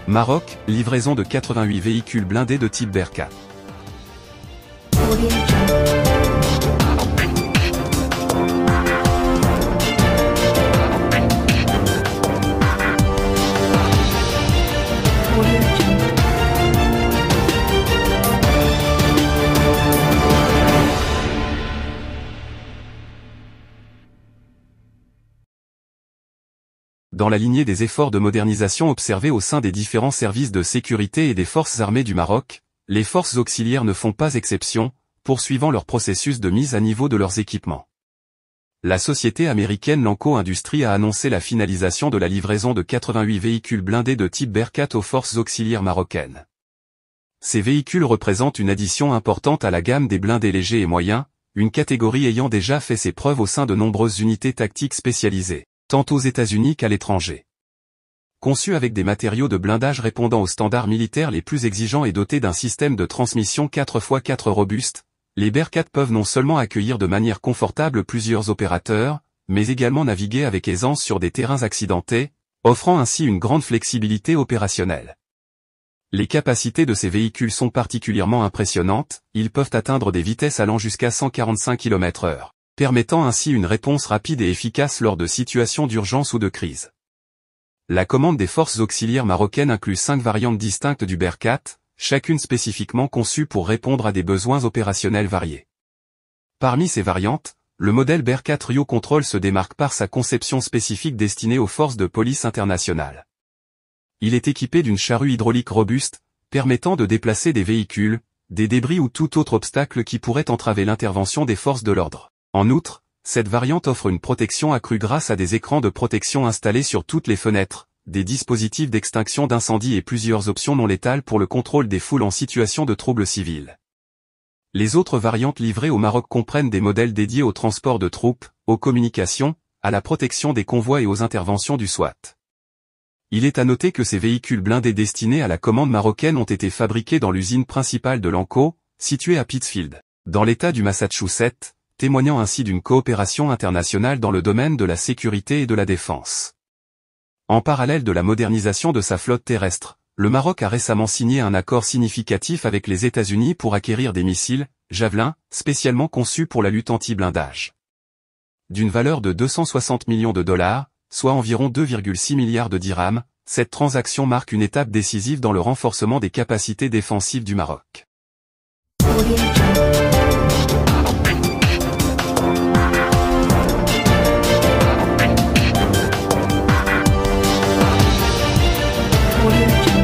Maroc, livraison de 88 véhicules blindés de type Bearcat. Dans la lignée des efforts de modernisation observés au sein des différents services de sécurité et des forces armées du Maroc, les forces auxiliaires ne font pas exception, poursuivant leur processus de mise à niveau de leurs équipements. La société américaine Lanco Industries a annoncé la finalisation de la livraison de 88 véhicules blindés de type Bearcat aux forces auxiliaires marocaines. Ces véhicules représentent une addition importante à la gamme des blindés légers et moyens, une catégorie ayant déjà fait ses preuves au sein de nombreuses unités tactiques spécialisées, tant aux États-Unis qu'à l'étranger. Conçus avec des matériaux de blindage répondant aux standards militaires les plus exigeants et dotés d'un système de transmission 4x4 robuste, les Bearcat peuvent non seulement accueillir de manière confortable plusieurs opérateurs, mais également naviguer avec aisance sur des terrains accidentés, offrant ainsi une grande flexibilité opérationnelle. Les capacités de ces véhicules sont particulièrement impressionnantes, ils peuvent atteindre des vitesses allant jusqu'à 145 km/h. Permettant ainsi une réponse rapide et efficace lors de situations d'urgence ou de crise. La commande des forces auxiliaires marocaines inclut 5 variantes distinctes du Bearcat, chacune spécifiquement conçue pour répondre à des besoins opérationnels variés. Parmi ces variantes, le modèle Bearcat Rio Control se démarque par sa conception spécifique destinée aux forces de police internationales. Il est équipé d'une charrue hydraulique robuste, permettant de déplacer des véhicules, des débris ou tout autre obstacle qui pourrait entraver l'intervention des forces de l'ordre. En outre, cette variante offre une protection accrue grâce à des écrans de protection installés sur toutes les fenêtres, des dispositifs d'extinction d'incendie et plusieurs options non létales pour le contrôle des foules en situation de troubles civils. Les autres variantes livrées au Maroc comprennent des modèles dédiés au transport de troupes, aux communications, à la protection des convois et aux interventions du SWAT. Il est à noter que ces véhicules blindés destinés à la commande marocaine ont été fabriqués dans l'usine principale de Lanco, située à Pittsfield, dans l'État du Massachusetts, témoignant ainsi d'une coopération internationale dans le domaine de la sécurité et de la défense. En parallèle de la modernisation de sa flotte terrestre, le Maroc a récemment signé un accord significatif avec les États-Unis pour acquérir des missiles, Javelin, spécialement conçus pour la lutte anti-blindage. D'une valeur de 260 millions de dollars, soit environ 2,6 milliards de dirhams, cette transaction marque une étape décisive dans le renforcement des capacités défensives du Maroc. Audio